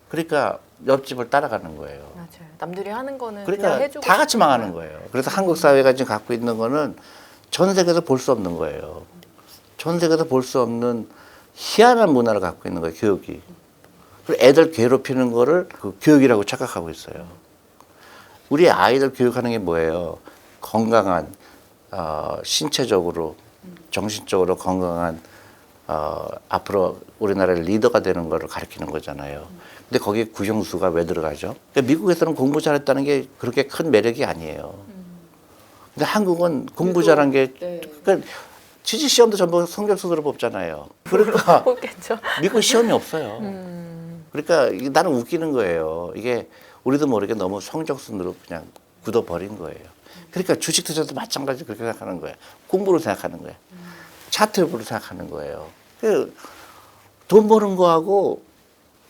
B: 그러니까 옆집을 따라가는 거예요.
A: 맞아요. 남들이 하는 거는 그냥
B: 그러니까
A: 해주고
B: 다 같이
A: 싶은
B: 망하는 거예요. 그래서 한국 사회가 지금 갖고 있는 거는 전 세계에서 볼 수 없는 거예요. 전 세계에서 볼 수 없는 희한한 문화를 갖고 있는 거예요. 교육이. 그리고 애들 괴롭히는 거를 그 교육이라고 착각하고 있어요. 우리 아이들 교육하는 게 뭐예요? 건강한 신체적으로 정신적으로 건강한 앞으로 우리나라의 리더가 되는 거를 가르치는 거잖아요. 근데 거기에 국영수가 왜 들어가죠? 그러니까 미국에서는 공부 잘했다는 게 그렇게 큰 매력이 아니에요. 근데 한국은 공부 잘한 게 그러니까 취직 시험도 전부 성적 순으로 뽑잖아요. 그러니까
A: 뽑겠죠.
B: 미국 시험이 없어요. 그러니까 이게 나는 웃기는 거예요. 이게 우리도 모르게 너무 성적 순으로 그냥 굳어버린 거예요. 그러니까 주식 투자도 마찬가지로 그렇게 생각하는 거예요. 공부로 생각하는 거예요. 차트로 생각하는 거예요. 돈 버는 거하고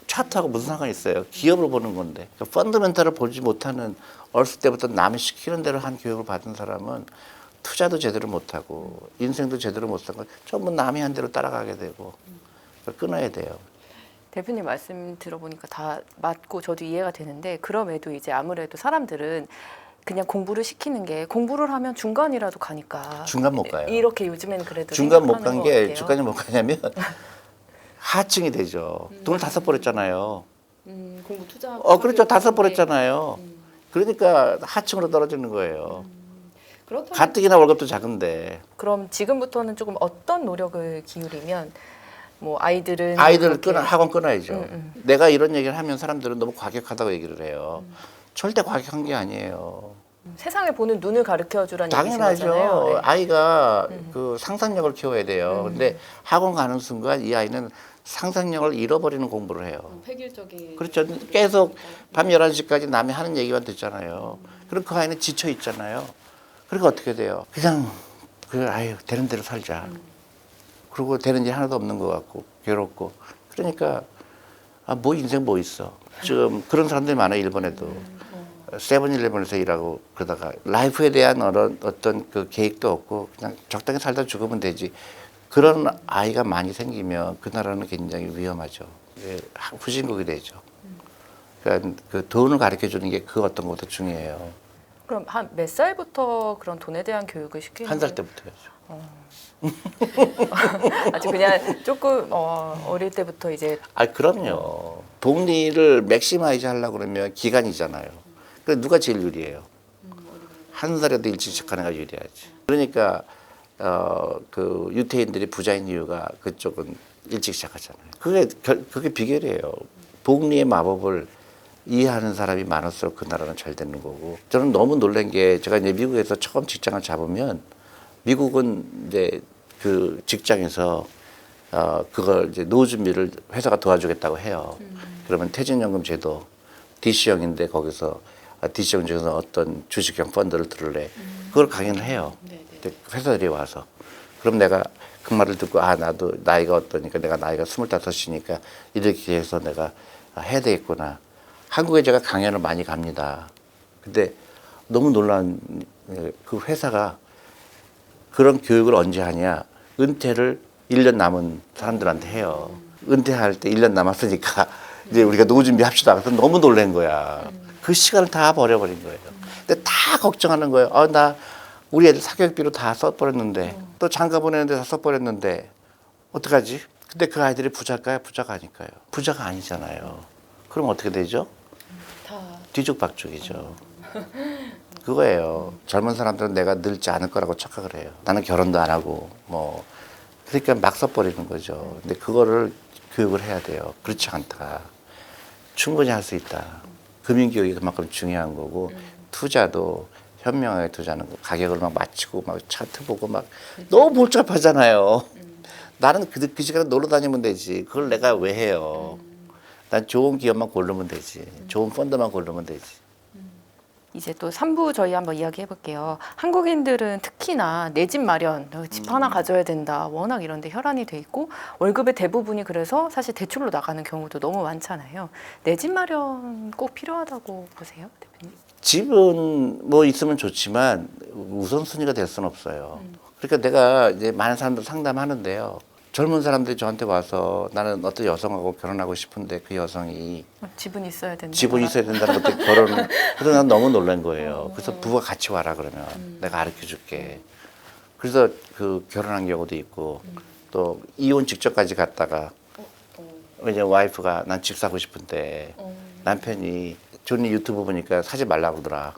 B: 차트하고 무슨 상관이 있어요? 기업을 보는 건데. 그러니까 펀더멘탈을 보지 못하는 어렸을 때부터 남이 시키는 대로 한 교육을 받은 사람은 투자도 제대로 못하고 인생도 제대로 못 산 거 전부 남이 한 대로 따라가게 되고 그걸 끊어야 돼요.
A: 대표님 말씀 들어보니까 다 맞고 저도 이해가 되는데 그럼에도 이제 아무래도 사람들은 그냥 공부를 시키는 게 공부를 하면 중간이라도 가니까
B: 중간 못 가요.
A: 이렇게 요즘에는 그래도
B: 중간 못 간
A: 생각하는 것
B: 게
A: 같아요.
B: 중간이 못 가냐면 하층이 되죠. 돈을 다 써버렸잖아요.
A: 공부 투자하고
B: 그렇죠. 다 써버렸잖아요. 그러니까 하층으로 떨어지는 거예요.
A: 그렇다면
B: 가뜩이나 월급도 작은데.
A: 그럼 지금부터는 조금 어떤 노력을 기울이면 뭐 아이들은
B: 아이들을
A: 그렇게
B: 학원 끊어야죠. 내가 이런 얘기를 하면 사람들은 너무 과격하다고 얘기를 해요. 절대 과격한 게 아니에요.
A: 세상을 보는 눈을 가르쳐 주라는
B: 당연하죠.
A: 얘기잖아요. 네.
B: 아이가 그 상상력을 키워야 돼요. 근데 학원 가는 순간 이 아이는 상상력을 잃어버리는 공부를 해요.
A: 획일적인
B: 그렇죠. 계속 밤 11시까지 남이 하는 얘기만 듣잖아요. 그럼 그 아이는 지쳐 있잖아요. 그러니까 어떻게 돼요? 그냥 아유 되는 대로 살자. 그리고 되는 일 하나도 없는 것 같고 괴롭고 그러니까 뭐 인생 뭐 있어. 지금 그런 사람들이 많아요. 일본에도. 세븐일레븐에서 일하고 그러다가 라이프에 대한 어떤 그 계획도 없고 그냥 적당히 살다 죽으면 되지. 그런 아이가 많이 생기면 그 나라는 굉장히 위험하죠. 후진국이 되죠. 그러니까 그 돈을 가르쳐 주는 게 그 어떤 것도 중요해요.
A: 그럼 한 몇 살부터 그런 돈에 대한 교육을 시키는
B: 한 살
A: 거예요?
B: 때부터요.
A: 아주 그냥 조금 어릴 때부터 이제
B: 그럼요. 복리를 맥시마이즈 하려고 그러면 기간이잖아요. 그래서 누가 제일 유리해요? 한 살에도 일찍 시작하는 게 유리하지. 그러니까 그 유태인들이 부자인 이유가 그쪽은 일찍 시작하잖아요. 그게 비결이에요. 복리의 마법을 이해하는 사람이 많을수록 그 나라는 잘 되는 거고. 저는 너무 놀란 게 제가 이제 미국에서 처음 직장을 잡으면 미국은 이제 그 직장에서 그걸 이제 노후 준비를 회사가 도와주겠다고 해요. 그러면 퇴직연금 제도 DC형인데 거기서 DC형 중에서 어떤 주식형 펀드를 들을래. 그걸 강연을 해요. 회사들이 와서. 그럼 내가 그 말을 듣고 나도 나이가 어떠니까 내가 나이가 25이니까 이렇게 해서 내가 해야 되겠구나. 한국에 제가 강연을 많이 갑니다. 근데 너무 놀란 그 회사가 그런 교육을 언제 하냐. 은퇴를 1년 남은 사람들한테 해요. 은퇴할 때 1년 남았으니까 이제 우리가 노후 준비합시다. 그래서 너무 놀란 거야. 그 시간을 다 버려버린 거예요. 근데 다 걱정하는 거예요. 우리 애들 사교육비로 다 써버렸는데 또 장가 보내는데 다 써버렸는데 어떡하지? 근데 그 아이들이 부자일까요? 부자가 아닐까요? 부자가 아니잖아요. 그럼 어떻게 되죠?
A: 다
B: 뒤죽박죽이죠. 그거예요. 젊은 사람들은 내가 늙지 않을 거라고 착각을 해요. 나는 결혼도 안 하고 뭐 그러니까 막 써버리는 거죠. 근데 그거를 교육을 해야 돼요. 그렇지 않다. 충분히 할 수 있다. 금융교육이 그만큼 중요한 거고 투자도 현명하게 투자하는 거. 가격을 막 맞추고 막 차트 보고 막 너무 복잡하잖아요. 나는 그 시간에 놀러 다니면 되지. 그걸 내가 왜 해요? 난 좋은 기업만 고르면 되지. 좋은 펀드만 고르면 되지.
A: 이제 또 3부 저희 한번 이야기해 볼게요. 한국인들은 특히나 내 집 마련, 집 하나 가져야 된다. 워낙 이런 데 혈안이 돼 있고 월급의 대부분이 그래서 사실 대출로 나가는 경우도 너무 많잖아요. 내 집 마련 꼭 필요하다고 보세요, 대표님?
B: 집은 뭐 있으면 좋지만 우선순위가 될 수는 없어요. 그러니까 내가 이제 많은 사람들 상담하는데요. 젊은 사람들이 저한테 와서 나는 어떤 여성하고 결혼하고 싶은데 그 여성이
A: 집은 있어야 된다.
B: 집은 있어야 된다는 것도 결혼을 그래서 난 너무 놀란 거예요. 그래서 부부가 같이 와라 그러면 내가 가르쳐 줄게. 그래서 그 결혼한 경우도 있고 또 이혼 직전까지 갔다가 이제 와이프가 난 집 사고 싶은데 남편이 존니 유튜브 보니까 사지 말라고 그러더라.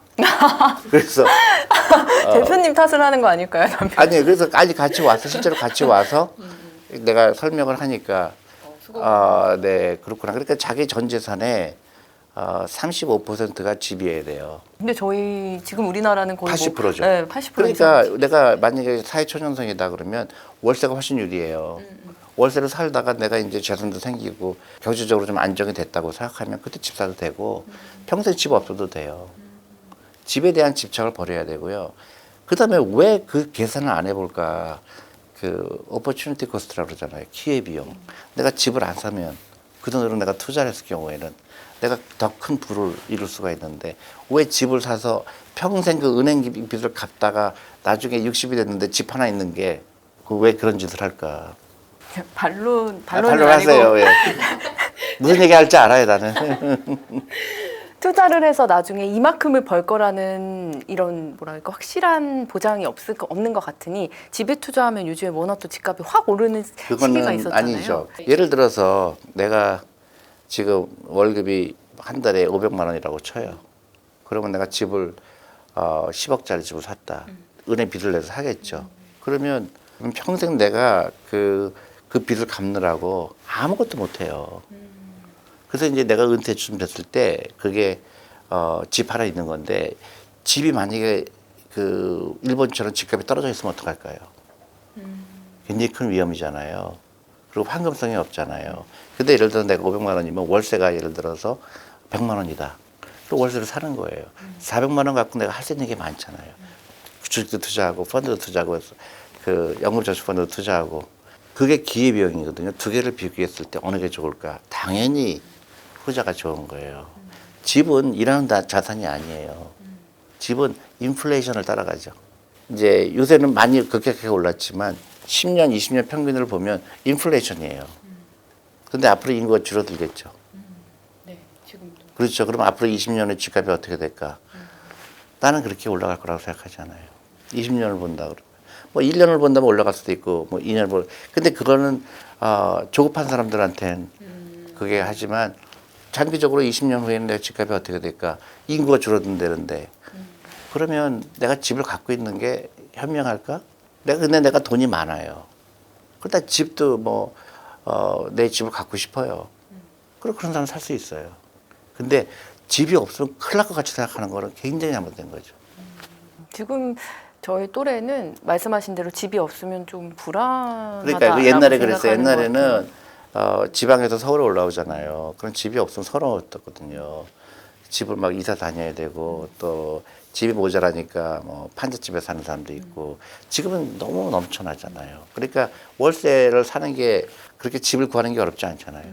B: 그래서
A: 대표님 탓을 하는 거 아닐까요, 남편?
B: 아니 그래서 같이 와서 실제로 같이 와서 내가 설명을 하니까 네 그렇구나. 그러니까 자기 전 재산의 35%가 집이어야 돼요.
A: 근데 저희 지금 우리나라는 거의
B: 80%죠.
A: 네, 80%
B: 그러니까
A: 이상.
B: 내가 만약에 사회초년생이다 그러면 월세가 훨씬 유리해요. 월세를 살다가 내가 이제 재산도 생기고 경제적으로 좀 안정이 됐다고 생각하면 그때 집 사도 되고 평생 집 없어도 돼요. 집에 대한 집착을 버려야 되고요. 그다음에 왜 그 계산을 안 해볼까? 그 오퍼튜니티 코스트라고 그러잖아요. 기회 비용. 내가 집을 안 사면 그 돈으로 내가 투자를 했을 경우에는 내가 더 큰 부를 이룰 수가 있는데 왜 집을 사서 평생 그 은행 빚을 갚다가 나중에 60이 됐는데 집 하나 있는 게 그 왜 그런 짓을 할까?
A: 반론은
B: 반론하세요.
A: 아니고
B: 예. 무슨 얘기 할지 알아요, 나는.
A: 투자를 해서 나중에 이만큼을 벌 거라는 이런 뭐랄까 확실한 보장이 없는 것 같으니 집에 투자하면 요즘에 워낙 또 집값이 확 오르는 시기가
B: 그거는
A: 있었잖아요.
B: 아니죠. 예를 들어서 내가 지금 월급이 한 달에 500만 원이라고 쳐요. 그러면 내가 집을 10억짜리 집을 샀다. 은행 빚을 내서 사겠죠. 그러면 평생 내가 그 빚을 갚느라고 아무것도 못 해요. 그래서 이제 내가 은퇴쯤 됐을 때 그게 집 하나 있는 건데 집이 만약에 그 일본처럼 집값이 떨어져 있으면 어떡할까요? 굉장히 큰 위험이잖아요. 그리고 황금성이 없잖아요. 근데 예를 들어 내가 500만 원이면 월세가 예를 들어서 100만 원이다. 그럼 월세를 사는 거예요. 400만 원 갖고 내가 할 수 있는 게 많잖아요. 주식도 투자하고 펀드도 투자하고 해서 그 연금저축펀드도 투자하고 그게 기회비용이거든요. 두 개를 비교했을 때 어느 게 좋을까? 당연히 후자가 좋은 거예요. 집은 일하는 자산이 아니에요. 집은 인플레이션을 따라가죠. 이제 요새는 많이 급격하게 올랐지만 10년, 20년 평균을 보면 인플레이션이에요. 근데 앞으로 인구가 줄어들겠죠.
A: 네, 지금도.
B: 그렇죠. 그럼 앞으로 20년의 집값이 어떻게 될까? 나는 그렇게 올라갈 거라고 생각하지 않아요. 20년을 본다 그러면. 뭐 1년을 본다면 올라갈 수도 있고 뭐 2년을 볼. 근데 그거는 조급한 사람들한테는 그게 하지만 장기적으로 20년 후에는 내 집값이 어떻게 될까? 인구가 줄어든다는데 그러면 내가 집을 갖고 있는 게 현명할까? 근데 내가 돈이 많아요. 그러다 집도 뭐 내 집을 갖고 싶어요. 그런 사람 살 수 있어요. 근데 집이 없으면 큰일 날 것 같이 생각하는 거는 굉장히 잘못된 거죠.
A: 지금 저희 또래는 말씀하신 대로 집이 없으면 좀 불안하다.
B: 그러니까 그 옛날에 그랬어요. 옛날에는 지방에서 서울에 올라오잖아요. 그럼 집이 없으면 서러웠거든요. 집을 막 이사 다녀야 되고 또 집이 모자라니까 뭐 판잣집에 사는 사람도 있고 지금은 너무 넘쳐나잖아요. 그러니까 월세를 사는 게 그렇게 집을 구하는 게 어렵지 않잖아요.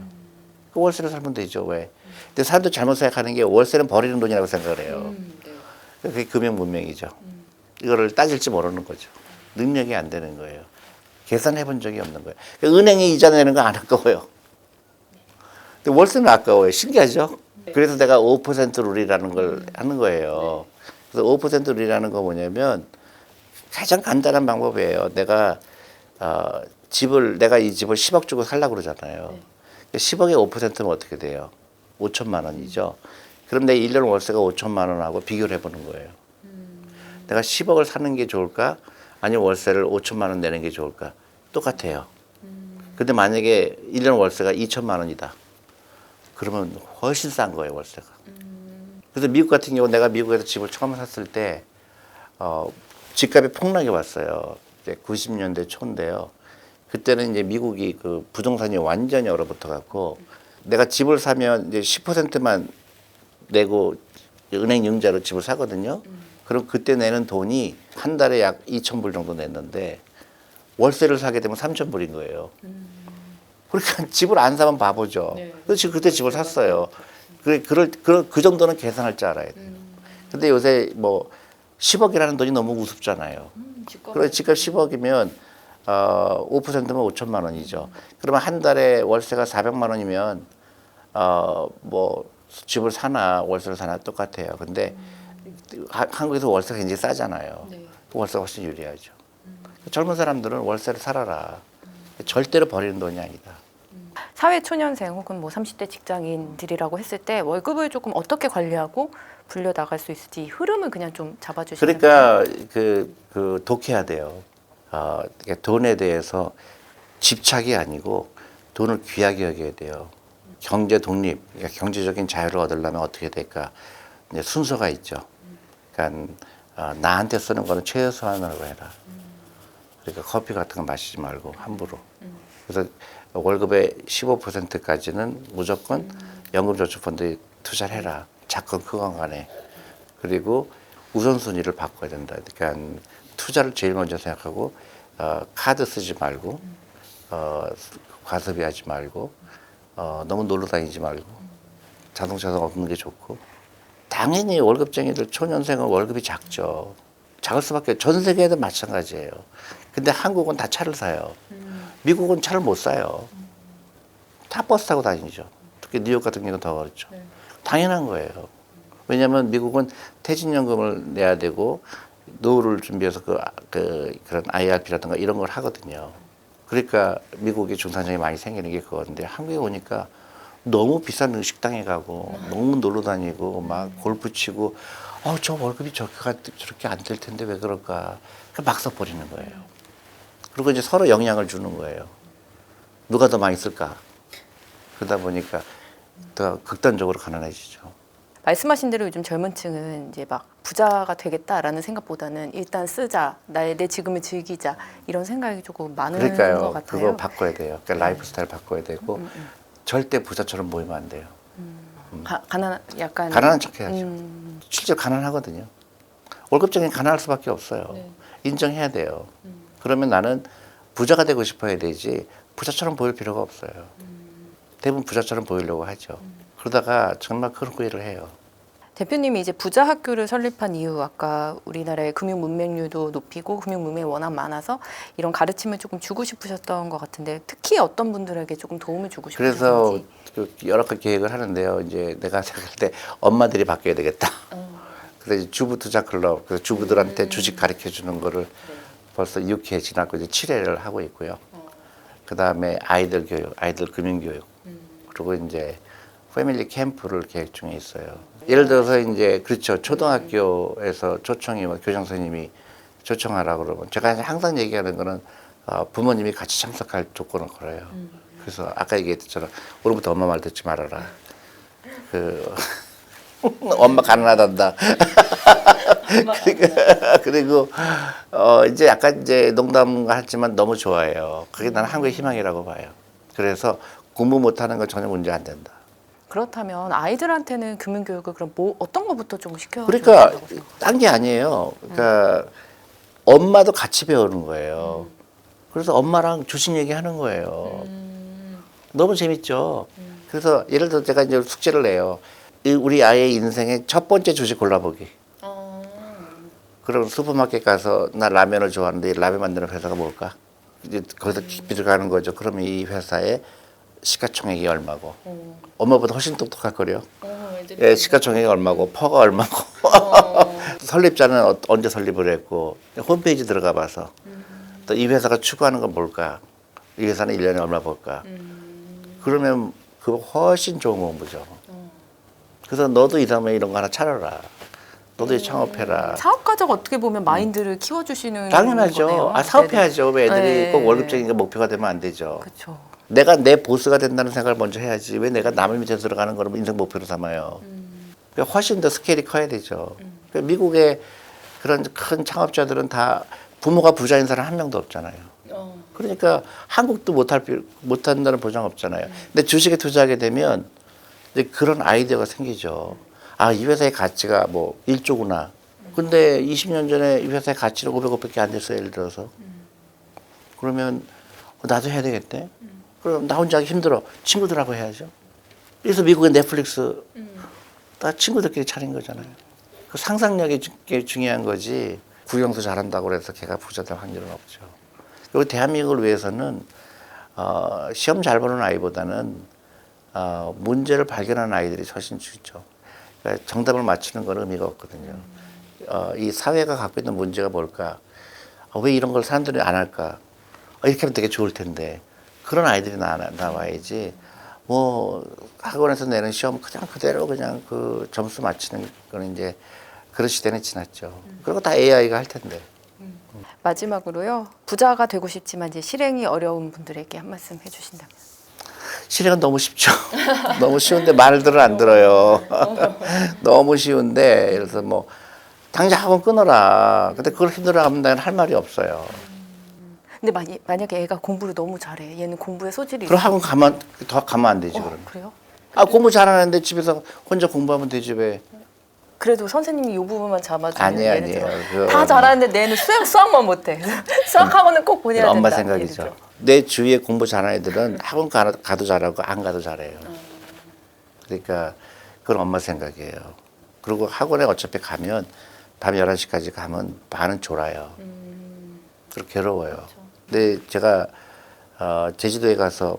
B: 그 월세를 살면 되죠. 왜? 근데 사람들 잘못 생각하는 게 월세는 버리는 돈이라고 생각을 해요. 그게 금융 문명이죠. 이거를 따질지 모르는 거죠. 능력이 안 되는 거예요. 계산해 본 적이 없는 거예요. 그러니까 은행에 이자 내는 거 안 아까워요. 근데 월세는 아까워요. 신기하죠? 그래서 내가 5% 룰이라는 걸 하는 거예요. 그래서 5% 룰이라는 거 뭐냐면 가장 간단한 방법이에요. 내가 이 집을 10억 주고 살려고 그러잖아요. 10억에 5%면 어떻게 돼요? 5천만 원이죠. 그럼 내 1년 월세가 5천만 원하고 비교를 해보는 거예요. 내가 10억을 사는 게 좋을까? 아니면 월세를 5천만 원 내는 게 좋을까? 똑같아요. 근데 만약에 1년 월세가 2천만 원이다. 그러면 훨씬 싼 거예요, 월세가. 그래서 미국 같은 경우 내가 미국에서 집을 처음 샀을 때 집값이 폭락이 왔어요. 이제 90년대 초인데요. 그때는 이제 미국이 그 부동산이 완전히 얼어붙어 갖고 내가 집을 사면 이제 10%만 내고 은행 융자로 집을 사거든요. 그럼 그때 내는 돈이 한 달에 약 2,000불 정도 냈는데 월세를 사게 되면 3,000불인 거예요. 그러니까 집을 안 사면 바보죠.
A: 네.
B: 그래서 그때 집을 샀어요. 그 정도는 계산할 줄 알아야 돼요. 근데 요새 뭐 10억이라는 돈이 너무 우습잖아요. 그래서 집값 10억이면 5%면 5천만 원이죠. 그러면 한 달에 월세가 400만 원이면 뭐 집을 사나 월세를 사나 똑같아요. 근데 한국에서 월세가 굉장히 싸잖아요.
A: 네.
B: 월세가 훨씬 유리하죠. 젊은 사람들은 월세를 살아라. 절대로 버리는 돈이 아니다.
A: 사회 초년생 혹은 뭐 30대 직장인들이라고 했을 때 월급을 조금 어떻게 관리하고 불려 나갈 수 있을지 흐름을 그냥 좀 잡아주시면.
B: 그러니까 그 독해야 돼요. 돈에 대해서 집착이 아니고 돈을 귀하게 여겨야 돼요. 경제 독립, 그러니까 경제적인 자유를 얻으려면 어떻게 될까? 이제 순서가 있죠. 그러니까 나한테 쓰는 거는 최소한으로 해라. 그러니까 커피 같은 거 마시지 말고 함부로. 그래서 월급의 15%까지는 무조건 연금저축펀드에 투자를 해라. 작건 크건 간에. 그리고 우선순위를 바꿔야 된다. 그러니까 투자를 제일 먼저 생각하고 카드 쓰지 말고 과소비하지 말고 너무 놀러 다니지 말고 자동차도 없는 게 좋고. 당연히 월급쟁이들 초년생은 월급이 작죠. 작을 수밖에. 전 세계에도 마찬가지예요. 근데 한국은 다 차를 사요. 미국은 차를 못 사요. 다 버스 타고 다니죠. 특히 뉴욕 같은 경우는 더 그렇죠. 당연한 거예요. 왜냐하면 미국은 퇴직연금을 내야 되고 노후를 준비해서 그런 IRP라든가 이런 걸 하거든요. 그러니까 미국의 중산층이 많이 생기는 게 그건데 한국에 오니까 너무 비싼 식당에 가고 너무 놀러 다니고 막 골프 치고 저 월급이 저렇게 안 될 텐데 왜 그럴까. 막 써버리는 거예요. 그리고 이제 서로 영향을 주는 거예요. 누가 더 많이 쓸까. 그러다 보니까 더 극단적으로 가난해지죠.
A: 말씀하신 대로 요즘 젊은 층은 이제 막 부자가 되겠다라는 생각보다는 일단 쓰자, 내 지금을 즐기자 이런 생각이 조금 많은 것
B: 그러니까요.
A: 같아요.
B: 그거 바꿔야 돼요. 그러니까 라이프 스타일 바꿔야 되고 절대 부자처럼 보이면 안 돼요.
A: 약간
B: 가난한 척 해야죠. 실제로 가난하거든요. 월급쟁이는 가난할 수밖에 없어요.
A: 네.
B: 인정해야 돼요. 그러면 나는 부자가 되고 싶어야 되지 부자처럼 보일 필요가 없어요. 대부분 부자처럼 보이려고 하죠. 그러다가 정말 그런 일을 해요.
A: 대표님이 이제 부자 학교를 설립한 이유, 아까 우리나라의 금융 문맹률도 높이고 금융 문맹이 워낙 많아서 이런 가르침을 조금 주고 싶으셨던 것 같은데 특히 어떤 분들에게 조금 도움을 주고
B: 그래서
A: 싶으셨는지.
B: 여러 가지 계획을 하는데요. 이제 내가 생각할 때 엄마들이 바뀌어야 되겠다. 그래서 이제 주부 투자 클럽, 그래서 주부들한테 주식 가르쳐 주는 거를 벌써 6회 지났고 이제 7회를 하고 있고요. 그 다음에 아이들 교육, 아이들 금융 교육, 그리고 이제 패밀리 캠프를 계획 중에 있어요. 예를 들어서 이제 그렇죠. 초등학교에서 초청이 교장 선생님이 초청하라 그러면 제가 항상 얘기하는 거는 부모님이 같이 참석할 조건을 걸어요. 그래서 아까 얘기했듯처럼 오늘부터 엄마 말 듣지 말아라. 엄마 가난하단다. 그리고 이제 약간 이제 농담 같지만 너무 좋아해요. 그게 나는 한국의 희망이라고 봐요. 그래서 공부 못하는 건 전혀 문제 안 된다.
A: 그렇다면 아이들한테는 금융교육을 그럼 어떤 거부터 좀 시켜야
B: 그러니까
A: 된다고 생각하세요?
B: 딴 게 아니에요. 그러니까 엄마도 같이 배우는 거예요. 그래서 엄마랑 주식 얘기하는 거예요. 너무 재밌죠. 그래서 예를 들어 제가 이제 숙제를 내요. 우리 아이의 인생의 첫 번째 주식 골라보기. 그럼 슈퍼마켓 가서 나 라면을 좋아하는데 라면 만드는 회사가 뭘까? 이제 거기서 깊이 들어가는 거죠. 그러면 이 회사의 시가총액이 얼마고 엄마보다 훨씬 똑똑할 거요. 예, 시가총액이 얼마고 퍼가 얼마고 설립자는 언제 설립을 했고 홈페이지 들어가 봐서 또 이 회사가 추구하는 건 뭘까? 이 회사는 1년에 얼마 벌까? 그러면 그거 훨씬 좋은 공부죠. 그래서 너도 이러면 이런 거 하나 차려라. 너도 창업해라.
A: 사업가적 어떻게 보면 마인드를 키워주시는
B: 당연하죠.
A: 거네요.
B: 아, 사업해야죠. 왜 애들이
A: 네.
B: 꼭 월급쟁이가 목표가 되면 안 되죠.
A: 그렇죠.
B: 내가 내 보스가 된다는 생각을 먼저 해야지. 왜 내가 남의 밑에 들어가는 거를 인생 목표로 삼아요. 그러니까 훨씬 더 스케일이 커야 되죠. 그러니까 미국의 그런 큰 창업자들은 다 부모가 부자인 사람 한 명도 없잖아요. 그러니까 한국도 못한다는 보장 없잖아요. 근데 주식에 투자하게 되면 이제 그런 아이디어가 생기죠. 아, 이 회사의 가치가 뭐 1조구나. 근데 20년 전에 이 회사의 가치는 500억밖에 안 됐어요. 예를 들어서. 그러면 나도 해야 되겠대. 그럼 나 혼자 하기 힘들어. 친구들하고 해야죠. 그래서 미국의 넷플릭스 다 친구들끼리 차린 거잖아요. 그 상상력이 중요한 거지. 구경도 잘한다고 해서 걔가 부자 될 확률은 없죠. 그리고 대한민국을 위해서는 시험 잘 보는 아이보다는 문제를 발견하는 아이들이 훨씬 좋죠. 그러니까 정답을 맞추는 건 의미가 없거든요. 이 사회가 갖고 있는 문제가 뭘까? 왜 이런 걸 사람들이 안 할까? 이렇게 하면 되게 좋을 텐데 그런 아이들이 나와야지. 뭐 학원에서 내는 시험 그냥 그대로 그냥 그 점수 맞추는 거는 이제 그런 시대는 지났죠. 그리고 다 AI가 할 텐데.
A: 마지막으로요. 부자가 되고 싶지만 이제 실행이 어려운 분들에게 한 말씀 해주신다면.
B: 실행은 너무 쉽죠. 너무 쉬운데 말들을 안 들어요. 너무 쉬운데 그래서 뭐 당장 학원 끊어라. 근데 그걸 힘들어하면 할 말이 없어요.
A: 근데 만약에 애가 공부를 너무 잘해. 얘는 공부에 소질이
B: 그럼
A: 있어.
B: 학원 더 가면 안 되지 그러면.
A: 그래요?
B: 아, 공부 잘하는데 집에서 혼자 공부하면 되지 왜?
A: 그래도 선생님이 이 부분만 잡아주면
B: 아니에요.
A: 다 잘하는데 내는 수학만 못해. 수학학원은 꼭 보내야 된다.
B: 엄마 생각이죠. 내 주위에 공부 잘하는 애들은 학원 가도 잘하고 안 가도 잘해요. 그러니까 그건 엄마 생각이에요. 그리고 학원에 어차피 가면 밤 11시까지 가면 반은 졸아요. 그리고 괴로워요. 근데 제가 제주도에 가서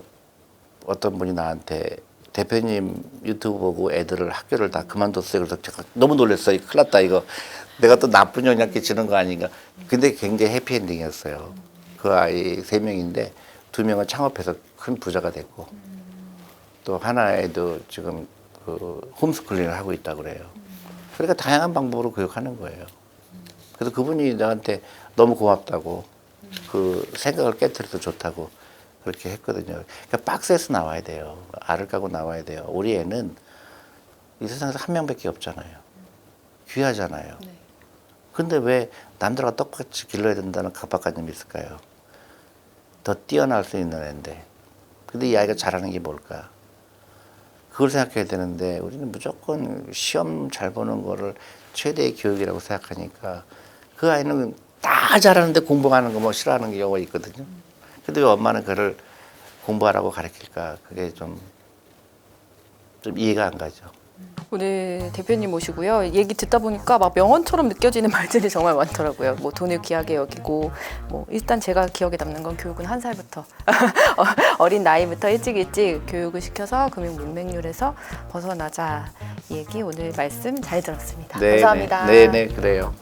B: 어떤 분이 나한테 대표님 유튜브 보고 애들을 학교를 다 그만뒀어요. 그래서 제가 너무 놀랐어요. 큰일 났다 이거. 내가 또 나쁜 영향 끼치는 거 아닌가. 근데 굉장히 해피엔딩이었어요. 그 아이 3명인데 2명은 창업해서 큰 부자가 됐고 또 하나에도 지금 그 홈스쿨링을 하고 있다고 그래요. 그러니까 다양한 방법으로 교육하는 거예요. 그래서 그분이 나한테 너무 고맙다고 그 생각을 깨트려도 좋다고 그렇게 했거든요. 그러니까 박스에서 나와야 돼요. 알을 까고 나와야 돼요. 우리 애는 이 세상에서 한 명밖에 없잖아요. 귀하잖아요. 근데 왜 남들과 똑같이 길러야 된다는 강박관념이 있을까요? 더 뛰어날 수 있는 애인데. 근데 이 아이가 잘하는 게 뭘까? 그걸 생각해야 되는데 우리는 무조건 시험 잘 보는 거를 최대의 교육이라고 생각하니까 그 아이는 다 잘하는데 공부하는 거 뭐 싫어하는 경우가 있거든요. 근데 왜 엄마는 그를 공부하라고 가르칠까? 그게 좀 이해가 안 가죠.
A: 오늘 대표님 모시고요. 얘기 듣다 보니까 막 명언처럼 느껴지는 말들이 정말 많더라고요. 뭐 돈을 귀하게 여기고 뭐 일단 제가 기억에 남는 건 교육은 1살부터 어린 나이부터 일찍 교육을 시켜서 금융 문맹률에서 벗어나자. 이 얘기 오늘 말씀 잘 들었습니다. 감사합니다.
B: 네, 그래요.